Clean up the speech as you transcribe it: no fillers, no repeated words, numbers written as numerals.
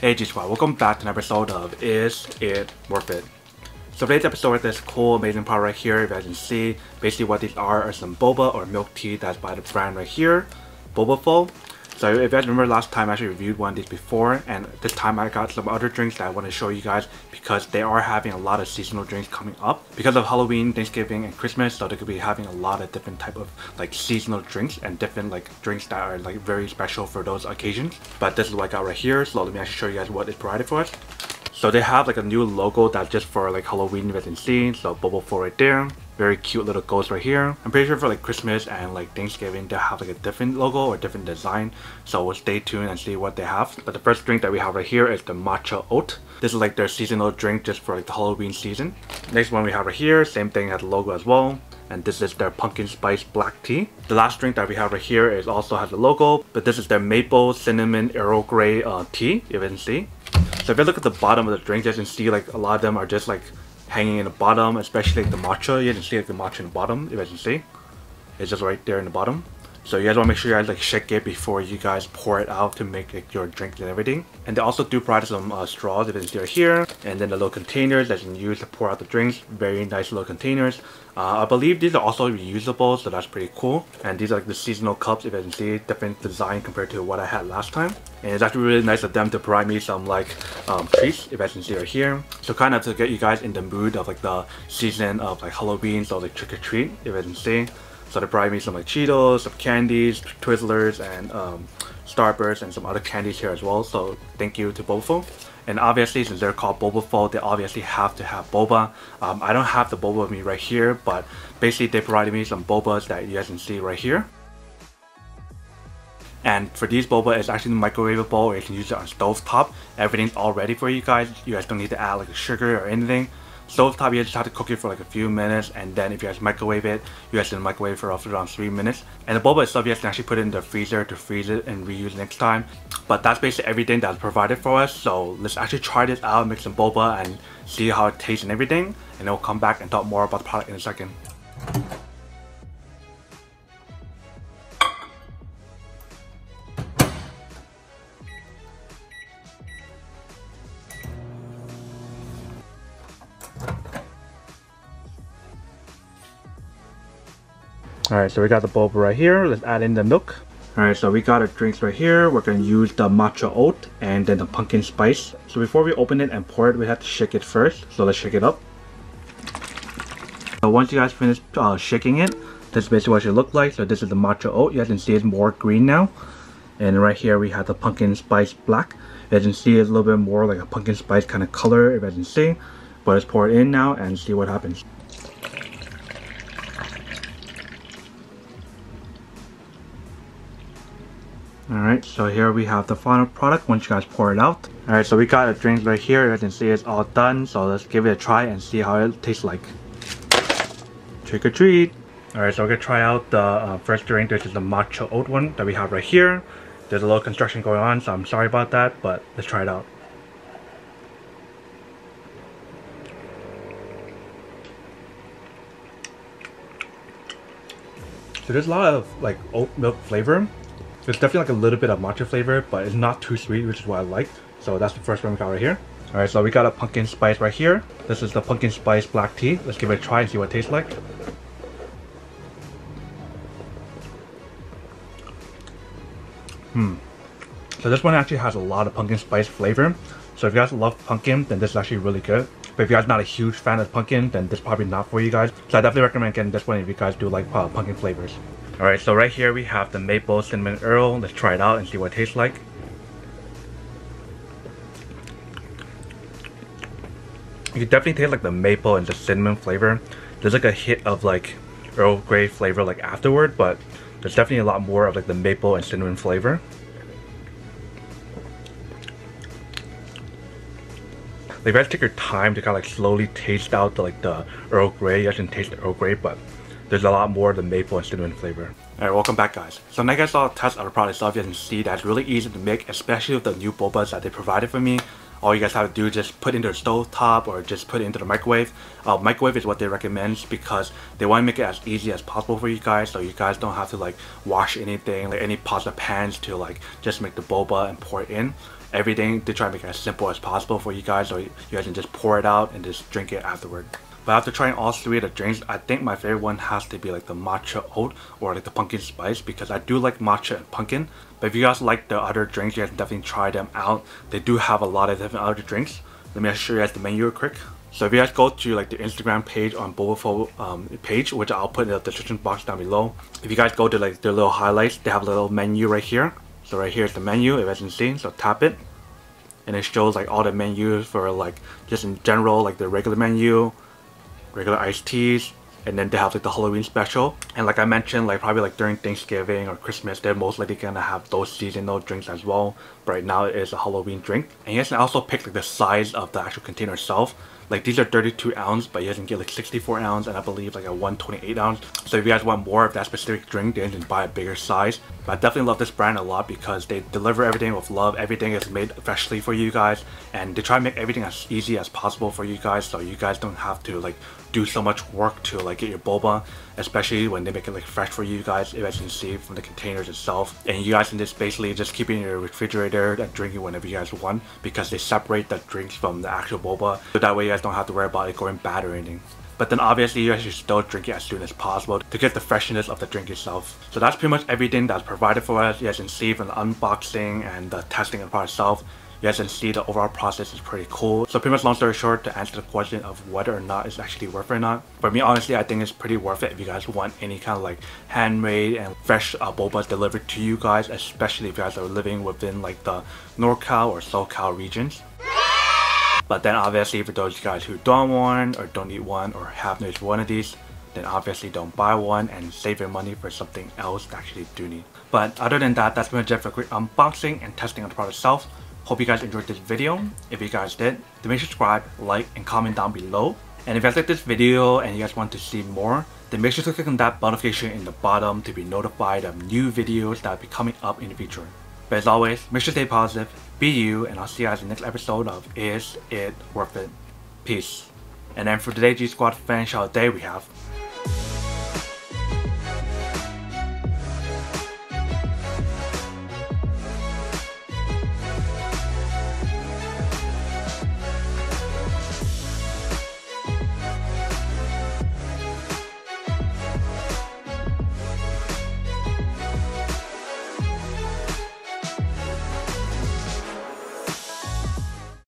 Hey G Squad, welcome back to an episode of Is It Worth It? So today's episode is this cool, amazing product right here. If you guys can see, basically what these are some boba or milk tea that's by the brand right here, Bobaful. So if you guys remember last time I actually reviewed one of these before, and this time I got some other drinks that I want to show you guys because they are having a lot of seasonal drinks coming up. Because of Halloween, Thanksgiving, and Christmas, so they could be having a lot of different type of like seasonal drinks and different like drinks that are like very special for those occasions. But this is what I got right here, so let me actually show you guys what is provided for us. So they have like a new logo that's just for like Halloween you guys can see, so Bobaful right there. Very cute little ghost right here. I'm pretty sure for like Christmas and like Thanksgiving they'll have like a different logo or different design, so we'll stay tuned and see what they have. But the first drink that we have right here is the Matcha Oat. This is like their seasonal drink just for like the Halloween season. Next one we have right here, same thing, has the logo as well, and this is their pumpkin spice black tea. The last drink that we have right here is also has a logo, but this is their maple cinnamon Earl Grey tea, you can see. So if you look at the bottom of the drink, you can see like a lot of them are just like hanging in the bottom, especially like the matcha. You can see like the matcha in the bottom, if you can see. It's just right there in the bottom. So you guys want to make sure you guys like shake it before you guys pour it out to make like your drink and everything. And they also do provide some straws, if you can see right here. And then the little containers that you can use to pour out the drinks. Very nice little containers. I believe these are also reusable, so that's pretty cool. And these are like the seasonal cups, if you can see, different design compared to what I had last time. And it's actually really nice of them to provide me some like treats, if you guys can see right here. So kind of to get you guys in the mood of like the season of like Halloween, so like trick or treat, if you guys can see. So they provide me some like Cheetos, some candies, Twizzlers, and Starburst, and some other candies here as well. So thank you to Bobaful. And obviously, since they're called Bobaful, they obviously have to have boba. I don't have the boba with me right here, but basically they provided me some bobas that you guys can see right here. And for these boba, it's actually microwavable, or you can use it on stovetop. Everything's all ready for you guys. You guys don't need to add like sugar or anything. Stovetop, you just have to cook it for like a few minutes, and then if you guys microwave it, you guys can microwave it for roughly around 3 minutes. And the boba itself, you guys can actually put it in the freezer to freeze it and reuse next time. But that's basically everything that's provided for us. So let's actually try this out, make some boba, and see how it tastes and everything. And then we'll come back and talk more about the product in a second. Alright, so we got the boba right here. Let's add in the milk. Alright, so we got our drinks right here. We're going to use the matcha oat and then the pumpkin spice. So before we open it and pour it, we have to shake it first. So let's shake it up. So once you guys finish shaking it, this is basically what it should look like. So this is the matcha oat. You guys can see it's more green now. And right here we have the pumpkin spice black. You guys can see it's a little bit more like a pumpkin spice kind of color, if you guys can see. But let's pour it in now and see what happens. Alright, so here we have the final product once you guys pour it out. Alright, so we got a drink right here. You guys can see it's all done. So let's give it a try and see how it tastes like. Trick or treat! Alright, so we're gonna try out the first drink. This is the matcha oat one that we have right here. There's a little construction going on, so I'm sorry about that, but let's try it out. So there's a lot of like oat milk flavor. There's definitely like a little bit of matcha flavor, but it's not too sweet, which is what I like. So that's the first one we got right here. Alright, so we got a pumpkin spice right here. This is the pumpkin spice black tea. Let's give it a try and see what it tastes like. So this one actually has a lot of pumpkin spice flavor. So if you guys love pumpkin, then this is actually really good. But if you guys are not a huge fan of pumpkin, then this is probably not for you guys. So I definitely recommend getting this one if you guys do like pumpkin flavors. Alright, so right here we have the maple cinnamon Earl. Let's try it out and see what it tastes like. You can definitely taste like the maple and the cinnamon flavor. There's like a hit of like Earl Grey flavor like afterward, but there's definitely a lot more of like the maple and cinnamon flavor. Like, you guys take your time to kind of like slowly taste out the Earl Grey. You guys can taste the Earl Grey, but there's a lot more of the maple and cinnamon flavor. Alright, welcome back guys. So now you guys saw a test of the product itself. You can see that it's really easy to make, especially with the new bobas that they provided for me. all you guys have to do is just put into the stove top or just put it into the microwave. Microwave is what they recommend because they want to make it as easy as possible for you guys, so you guys don't have to like wash anything, like any pots or pans to like just make the boba and pour it in. Everything they try to make it as simple as possible for you guys, so you guys can just pour it out and just drink it afterward. But after trying all three of the drinks, I think my favorite one has to be like the matcha oat or like the pumpkin spice, because I do like matcha and pumpkin. But if you guys like the other drinks, you guys can definitely try them out. They do have a lot of different other drinks. Let me just show you guys the menu real quick. So if you guys go to like the Instagram page on Bobaful page, which I'll put in the description box down below. If you guys go to like their little highlights, they have a little menu right here. So right here is the menu, if you guys can see. So tap it, and it shows like all the menus for like just in general, like the regular menu, regular iced teas, and then they have like the Halloween special. And like I mentioned, like probably like during Thanksgiving or Christmas, they're most likely gonna have those seasonal drinks as well. But right now it is a Halloween drink. And you guys can also pick like the size of the actual container itself. Like these are 32 ounce, but you guys can get like 64 ounce and I believe like a 128 ounce. So if you guys want more of that specific drink, then you can buy a bigger size. But I definitely love this brand a lot because they deliver everything with love. Everything is made freshly for you guys, and they try to make everything as easy as possible for you guys, so you guys don't have to like do so much work to like get your boba, especially when they make it like fresh for you guys, if you guys can see from the containers itself. And you guys can just basically just keep it in your refrigerator and drink it whenever you guys want, because they separate the drinks from the actual boba, so that way you guys don't have to worry about it going bad or anything. But then obviously you guys should still drink it as soon as possible to get the freshness of the drink itself. So that's pretty much everything that's provided for us. You guys can see from the unboxing and the testing of the product itself. You guys can see the overall process is pretty cool. So pretty much long story short, to answer the question of whether or not it's actually worth it or not, for me honestly I think it's pretty worth it if you guys want any kind of like handmade and fresh boba delivered to you guys, especially if you guys are living within like the NorCal or SoCal regions. But then obviously for those guys who don't want or don't need one or have no use for one of these, then obviously don't buy one and save your money for something else that actually do need. But other than that, that's pretty much it for a quick unboxing and testing of the product itself. Hope you guys enjoyed this video. If you guys did, then make sure to subscribe, like, and comment down below. And if you guys like this video and you guys want to see more, then make sure to click on that notification in the bottom to be notified of new videos that will be coming up in the future. But as always, make sure to stay positive, be you, and I'll see you guys in the next episode of Is It Worth It? Peace. And then for today's G Squad fan shout out day, we have